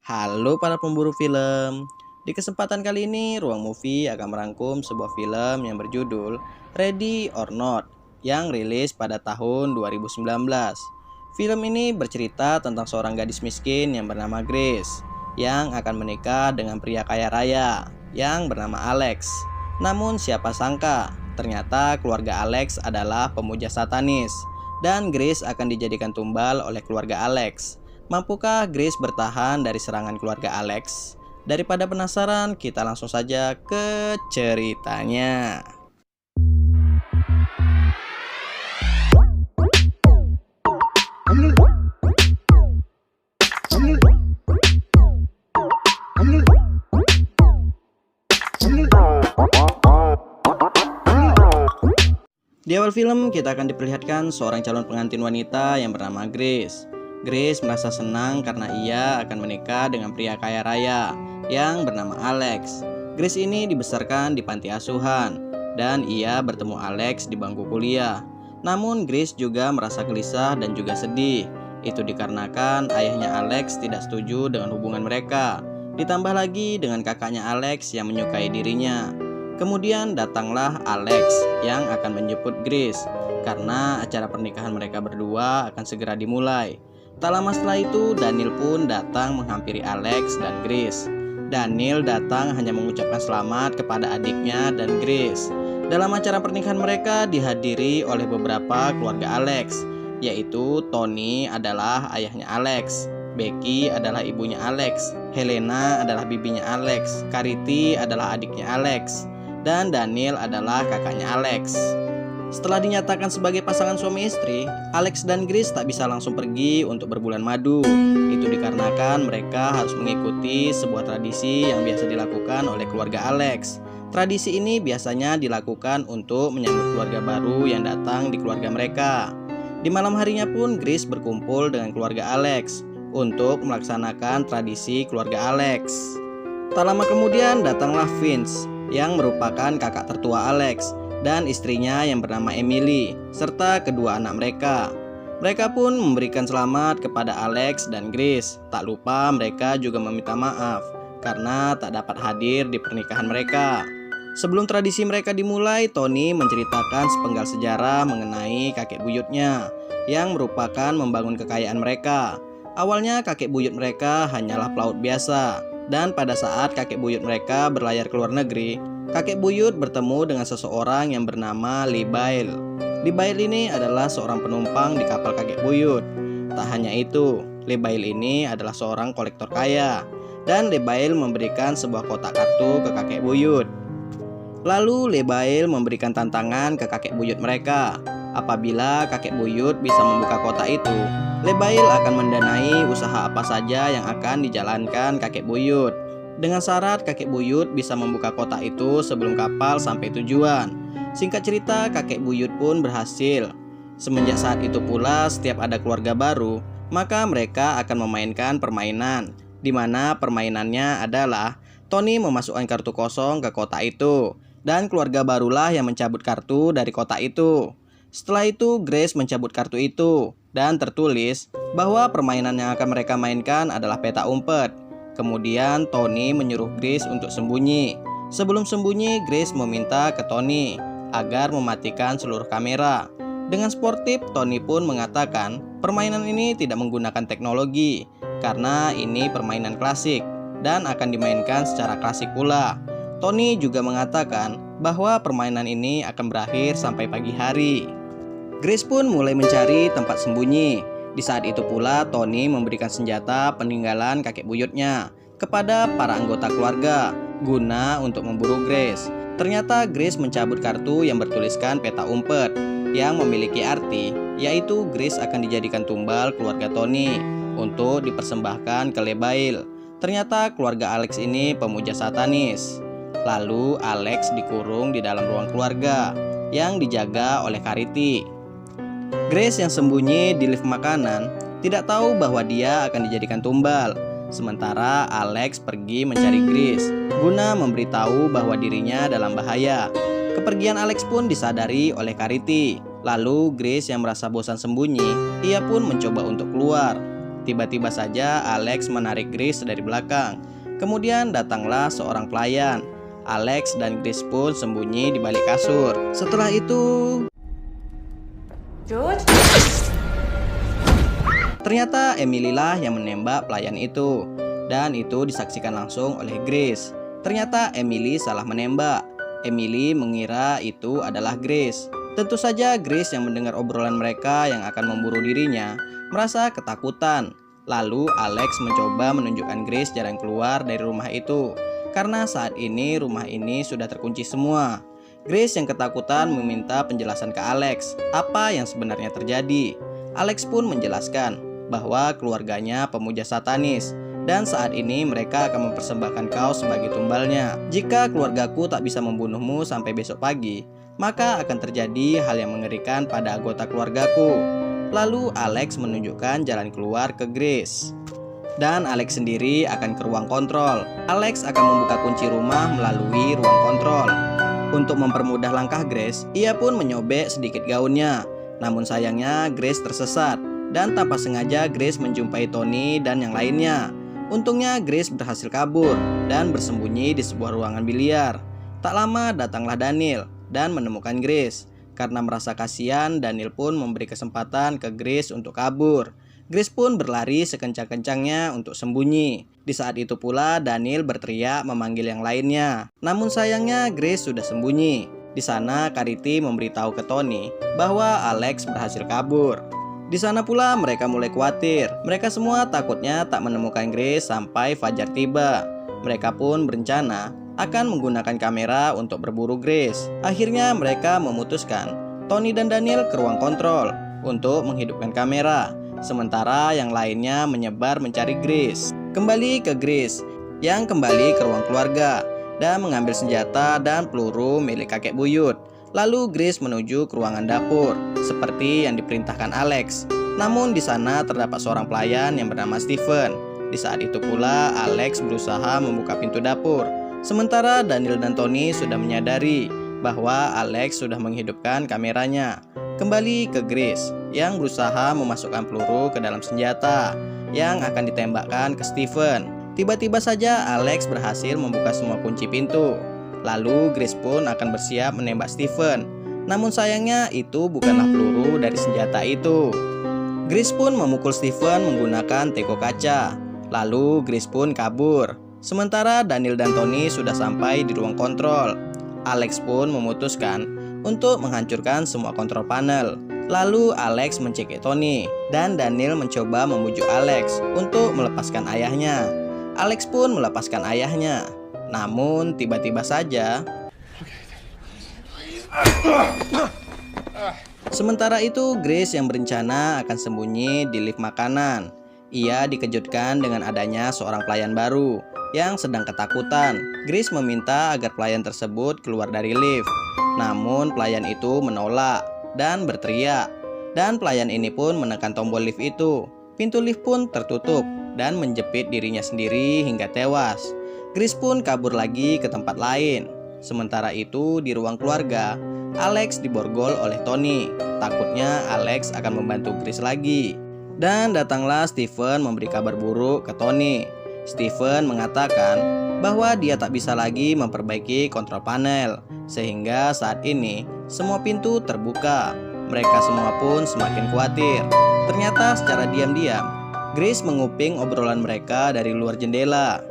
Halo para pemburu film. Di kesempatan kali ini, Ruang Movie akan merangkum sebuah film yang berjudul Ready or Not yang rilis pada tahun 2019. Film ini bercerita tentang seorang gadis miskin yang bernama Grace yang akan menikah dengan pria kaya raya yang bernama Alex. Namun siapa sangka, ternyata keluarga Alex adalah pemuja satanis dan Grace akan dijadikan tumbal oleh keluarga Alex. Mampukah Grace bertahan dari serangan keluarga Alex? Daripada penasaran, kita langsung saja ke ceritanya. Di awal film, kita akan diperlihatkan seorang calon pengantin wanita yang bernama Grace. Grace merasa senang karena ia akan menikah dengan pria kaya raya yang bernama Alex. Grace ini dibesarkan di panti asuhan dan ia bertemu Alex di bangku kuliah. Namun Grace juga merasa gelisah dan juga sedih. Itu dikarenakan ayahnya Alex tidak setuju dengan hubungan mereka. Ditambah lagi dengan kakaknya Alex yang menyukai dirinya. Kemudian datanglah Alex yang akan menjemput Grace karena acara pernikahan mereka berdua akan segera dimulai. Tak lama setelah itu, Daniel pun datang menghampiri Alex dan Grace. Daniel datang hanya mengucapkan selamat kepada adiknya dan Grace. Dalam acara pernikahan mereka dihadiri oleh beberapa keluarga Alex, yaitu Tony adalah ayahnya Alex, Becky adalah ibunya Alex, Helena adalah bibinya Alex, Carity adalah adiknya Alex, dan Daniel adalah kakaknya Alex. Setelah dinyatakan sebagai pasangan suami istri, Alex dan Grace tak bisa langsung pergi untuk berbulan madu. Itu dikarenakan mereka harus mengikuti sebuah tradisi yang biasa dilakukan oleh keluarga Alex. Tradisi ini biasanya dilakukan untuk menyambut keluarga baru yang datang di keluarga mereka. Di malam harinya pun Grace berkumpul dengan keluarga Alex untuk melaksanakan tradisi keluarga Alex. Tak lama kemudian datanglah Vince yang merupakan kakak tertua Alex dan istrinya yang bernama Emily, serta kedua anak mereka. Mereka pun memberikan selamat kepada Alex dan Grace. Tak lupa mereka juga meminta maaf karena tak dapat hadir di pernikahan mereka. Sebelum tradisi mereka dimulai, Tony menceritakan sepenggal sejarah mengenai kakek buyutnya yang merupakan membangun kekayaan mereka. Awalnya kakek buyut mereka hanyalah pelaut biasa, dan pada saat kakek buyut mereka berlayar ke luar negeri, kakek buyut bertemu dengan seseorang yang bernama Libail. Libail ini adalah seorang penumpang di kapal kakek buyut. Tak hanya itu, Libail ini adalah seorang kolektor kaya, dan Libail memberikan sebuah kotak kartu ke kakek buyut. Lalu Libail memberikan tantangan ke kakek buyut mereka. Apabila kakek buyut bisa membuka kotak itu, Libail akan mendanai usaha apa saja yang akan dijalankan kakek buyut. Dengan syarat kakek buyut bisa membuka kotak itu sebelum kapal sampai tujuan. Singkat cerita, kakek buyut pun berhasil. Semenjak saat itu pula, setiap ada keluarga baru, maka mereka akan memainkan permainan, di mana permainannya adalah Tony memasukkan kartu kosong ke kotak itu, dan keluarga barulah yang mencabut kartu dari kotak itu. Setelah itu, Grace mencabut kartu itu, dan tertulis bahwa permainan yang akan mereka mainkan adalah peta umpet. Kemudian Tony menyuruh Grace untuk sembunyi. Sebelum sembunyi, Grace meminta ke Tony agar mematikan seluruh kamera. Dengan sportif, Tony pun mengatakan permainan ini tidak menggunakan teknologi karena ini permainan klasik dan akan dimainkan secara klasik pula. Tony juga mengatakan bahwa permainan ini akan berakhir sampai pagi hari. Grace pun mulai mencari tempat sembunyi. Di saat itu pula Tony memberikan senjata peninggalan kakek buyutnya kepada para anggota keluarga guna untuk memburu Grace. Ternyata Grace mencabut kartu yang bertuliskan peta umpet yang memiliki arti, yaitu Grace akan dijadikan tumbal keluarga Tony untuk dipersembahkan ke Libail. Ternyata keluarga Alex ini pemuja satanis. Lalu Alex dikurung di dalam ruang keluarga yang dijaga oleh Carity. Grace yang sembunyi di lift makanan tidak tahu bahwa dia akan dijadikan tumbal. Sementara Alex pergi mencari Grace guna memberitahu bahwa dirinya dalam bahaya. Kepergian Alex pun disadari oleh Carity. Lalu Grace yang merasa bosan sembunyi, ia pun mencoba untuk keluar. Tiba-tiba saja Alex menarik Grace dari belakang. Kemudian datanglah seorang pelayan. Alex dan Grace pun sembunyi di balik kasur. Setelah itu, George? ternyata Emily lah yang menembak pelayan itu. Dan itu disaksikan langsung oleh Grace. Ternyata Emily salah menembak. Emily mengira itu adalah Grace. Tentu saja Grace yang mendengar obrolan mereka yang akan memburu dirinya merasa ketakutan. Lalu Alex mencoba menunjukkan Grace jalan keluar dari rumah itu, karena saat ini rumah ini sudah terkunci semua. Grace yang ketakutan meminta penjelasan ke Alex apa yang sebenarnya terjadi. Alex pun menjelaskan bahwa keluarganya pemuja satanis, dan saat ini mereka akan mempersembahkan kau sebagai tumbalnya. Jika keluargaku tak bisa membunuhmu sampai besok pagi, maka akan terjadi hal yang mengerikan pada anggota keluargaku. Lalu Alex menunjukkan jalan keluar ke Grace. Dan Alex sendiri akan ke ruang kontrol. Alex akan membuka kunci rumah melalui ruang kontrol. Untuk mempermudah langkah Grace, ia pun menyobek sedikit gaunnya. Namun sayangnya Grace tersesat, dan tanpa sengaja Grace menjumpai Tony dan yang lainnya. Untungnya Grace berhasil kabur dan bersembunyi di sebuah ruangan biliar. Tak lama datanglah Daniel dan menemukan Grace. Karena merasa kasihan, Daniel pun memberi kesempatan ke Grace untuk kabur. Grace pun berlari sekencang-kencangnya untuk sembunyi. Di saat itu pula Daniel berteriak memanggil yang lainnya. Namun sayangnya Grace sudah sembunyi. Di sana Carity memberitahu ke Tony bahwa Alex berhasil kabur. Di sana pula mereka mulai khawatir. Mereka semua takutnya tak menemukan Grace sampai fajar tiba. Mereka pun berencana akan menggunakan kamera untuk berburu Grace. Akhirnya mereka memutuskan Tony dan Daniel ke ruang kontrol untuk menghidupkan kamera, sementara yang lainnya menyebar mencari Grace. Kembali ke Grace yang kembali ke ruang keluarga dan mengambil senjata dan peluru milik kakek buyut. Lalu Grace menuju ke ruangan dapur seperti yang diperintahkan Alex. Namun di sana terdapat seorang pelayan yang bernama Steven. Di saat itu pula Alex berusaha membuka pintu dapur. Sementara Daniel dan Tony sudah menyadari bahwa Alex sudah menghidupkan kameranya. Kembali ke Grace yang berusaha memasukkan peluru ke dalam senjata yang akan ditembakkan ke Steven. Tiba-tiba saja Alex berhasil membuka semua kunci pintu. Lalu Grace pun akan bersiap menembak Steven. Namun sayangnya itu bukanlah peluru dari senjata itu. Grace pun memukul Steven menggunakan teko kaca. Lalu Grace pun kabur. Sementara Daniel dan Tony sudah sampai di ruang kontrol. Alex pun memutuskan untuk menghancurkan semua kontrol panel. Lalu Alex mencekik Tony dan Daniel mencoba membujuk Alex untuk melepaskan ayahnya. Alex pun melepaskan ayahnya. Namun tiba-tiba saja sementara itu Grace yang berencana akan sembunyi di lift makanan. Ia dikejutkan dengan adanya seorang pelayan baru yang sedang ketakutan. Grace meminta agar pelayan tersebut keluar dari lift. Namun pelayan itu menolak dan berteriak. Dan pelayan ini pun menekan tombol lift itu. Pintu lift pun tertutup dan menjepit dirinya sendiri hingga tewas. Grace pun kabur lagi ke tempat lain. Sementara itu di ruang keluarga, Alex diborgol oleh Tony. Takutnya Alex akan membantu Grace lagi. Dan datanglah Steven memberi kabar buruk ke Tony. Steven mengatakan bahwa dia tak bisa lagi memperbaiki kontrol panel, sehingga saat ini semua pintu terbuka. Mereka semua pun semakin khawatir. Ternyata secara diam-diam Grace menguping obrolan mereka dari luar jendela.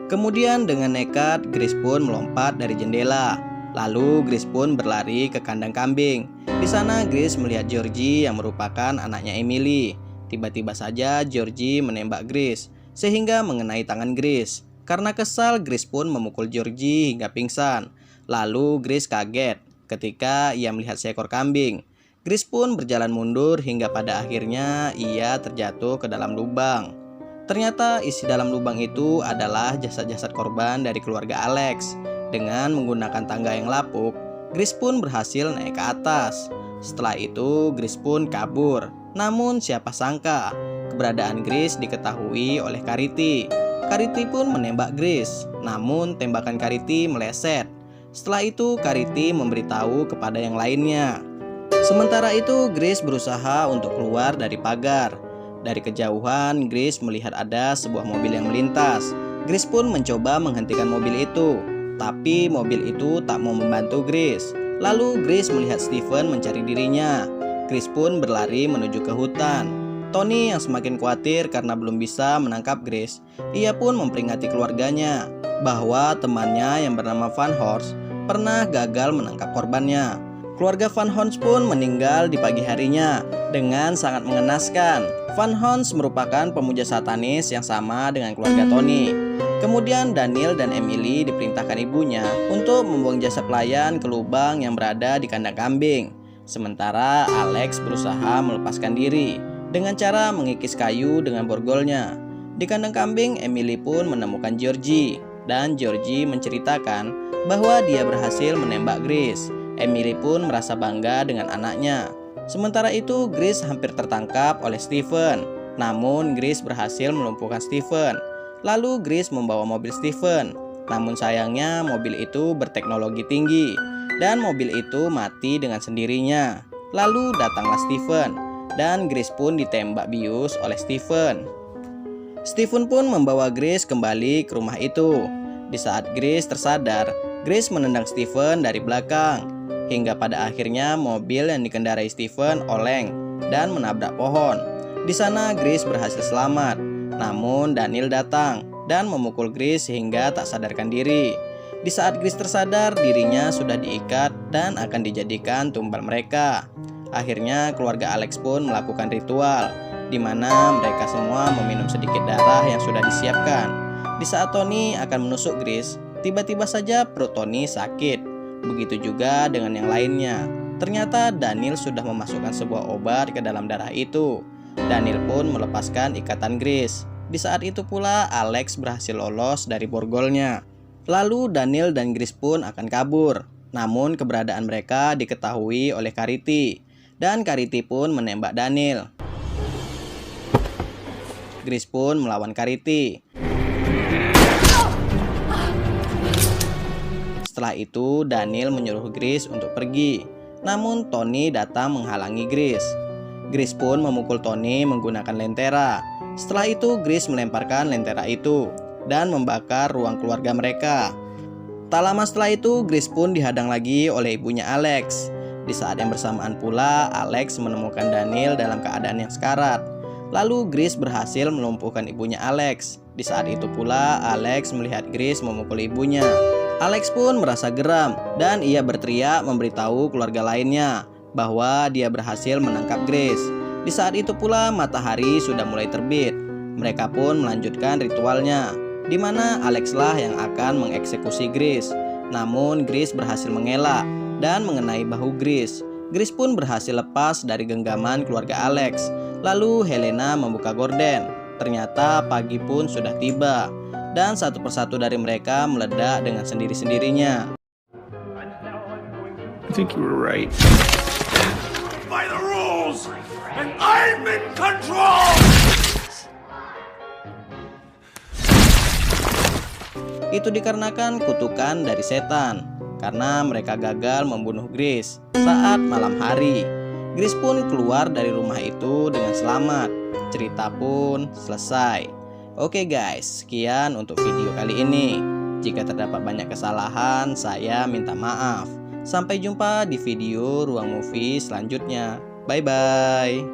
Kemudian dengan nekat Grace pun melompat dari jendela. Lalu Grace pun berlari ke kandang kambing. Di sana Grace melihat Georgie yang merupakan anaknya Emily. Tiba-tiba saja Georgie menembak Grace sehingga mengenai tangan Grace. Karena kesal, Grace pun memukul Georgie hingga pingsan. Lalu Grace kaget ketika ia melihat seekor kambing. Grace pun berjalan mundur hingga pada akhirnya ia terjatuh ke dalam lubang. Ternyata isi dalam lubang itu adalah jasad-jasad korban dari keluarga Alex. Dengan menggunakan tangga yang lapuk, Grace pun berhasil naik ke atas. Setelah itu Grace pun kabur. Namun siapa sangka keberadaan Grace diketahui oleh Carity. Carity pun menembak Grace, namun tembakan Carity meleset. Setelah itu Carity memberitahu kepada yang lainnya. Sementara itu Grace berusaha untuk keluar dari pagar. Dari kejauhan, Grace melihat ada sebuah mobil yang melintas. Grace pun mencoba menghentikan mobil itu, tapi mobil itu tak mau membantu Grace. Lalu Grace melihat Steven mencari dirinya. Grace pun berlari menuju ke hutan. Tony yang semakin khawatir karena belum bisa menangkap Grace. Ia pun memperingati keluarganya bahwa temannya yang bernama Van Horst pernah gagal menangkap korbannya. Keluarga Van Horst pun meninggal di pagi harinya dengan sangat mengenaskan. Van Horst merupakan pemuja satanis yang sama dengan keluarga Tony. Kemudian Daniel dan Emily diperintahkan ibunya untuk membuang jasad pelayan ke lubang yang berada di kandang kambing. Sementara Alex berusaha melepaskan diri dengan cara mengikis kayu dengan borgolnya. Di kandang kambing, Emily pun menemukan Georgie, dan Georgie menceritakan bahwa dia berhasil menembak Grace. Emily pun merasa bangga dengan anaknya. Sementara itu, Grace hampir tertangkap oleh Steven. Namun Grace berhasil melumpuhkan Steven. Lalu Grace membawa mobil Steven. Namun sayangnya mobil itu berteknologi tinggi dan mobil itu mati dengan sendirinya. Lalu datanglah Steven dan Grace pun ditembak bius oleh Steven. Steven pun membawa Grace kembali ke rumah itu. Di saat Grace tersadar, Grace menendang Steven dari belakang. Hingga pada akhirnya mobil yang dikendarai Steven oleng dan menabrak pohon. Di sana Grace berhasil selamat. Namun Daniel datang dan memukul Grace hingga tak sadarkan diri. Di saat Grace tersadar, dirinya sudah diikat dan akan dijadikan tumbal mereka. Akhirnya keluarga Alex pun melakukan ritual di mana mereka semua meminum sedikit darah yang sudah disiapkan. Di saat Tony akan menusuk Grace, tiba-tiba saja perut Tony sakit. Begitu juga dengan yang lainnya. Ternyata Daniel sudah memasukkan sebuah obat ke dalam darah itu. Daniel pun melepaskan ikatan Grace. Di saat itu pula Alex berhasil lolos dari borgolnya. Lalu Daniel dan Grace pun akan kabur. Namun keberadaan mereka diketahui oleh Carity. Dan Carity pun menembak Daniel. Grace pun melawan Carity. Setelah itu Daniel menyuruh Grace untuk pergi. Namun Tony datang menghalangi Grace. Grace pun memukul Tony menggunakan lentera. Setelah itu Grace melemparkan lentera itu dan membakar ruang keluarga mereka. Tak lama setelah itu Grace pun dihadang lagi oleh ibunya Alex. Di saat yang bersamaan pula Alex menemukan Daniel dalam keadaan yang sekarat. Lalu Grace berhasil melumpuhkan ibunya Alex. Di saat itu pula Alex melihat Grace memukul ibunya. Alex pun merasa geram dan ia berteriak memberitahu keluarga lainnya bahwa dia berhasil menangkap Grace. Di saat itu pula matahari sudah mulai terbit. Mereka pun melanjutkan ritualnya, di mana Alex lah yang akan mengeksekusi Grace. Namun Grace berhasil mengelak dan mengenai bahu Grace. Grace pun berhasil lepas dari genggaman keluarga Alex. Lalu Helena membuka gorden. Ternyata pagi pun sudah tiba. Dan satu persatu dari mereka meledak dengan sendiri-sendirinya. I think you were right. By the rules, and I'm in control! Itu dikarenakan kutukan dari setan, karena mereka gagal membunuh Grace saat malam hari. Grace pun keluar dari rumah itu dengan selamat. Cerita pun selesai. Oke guys, sekian untuk video kali ini. Jika terdapat banyak kesalahan, saya minta maaf. Sampai jumpa di video Ruang Movie selanjutnya. Bye-bye.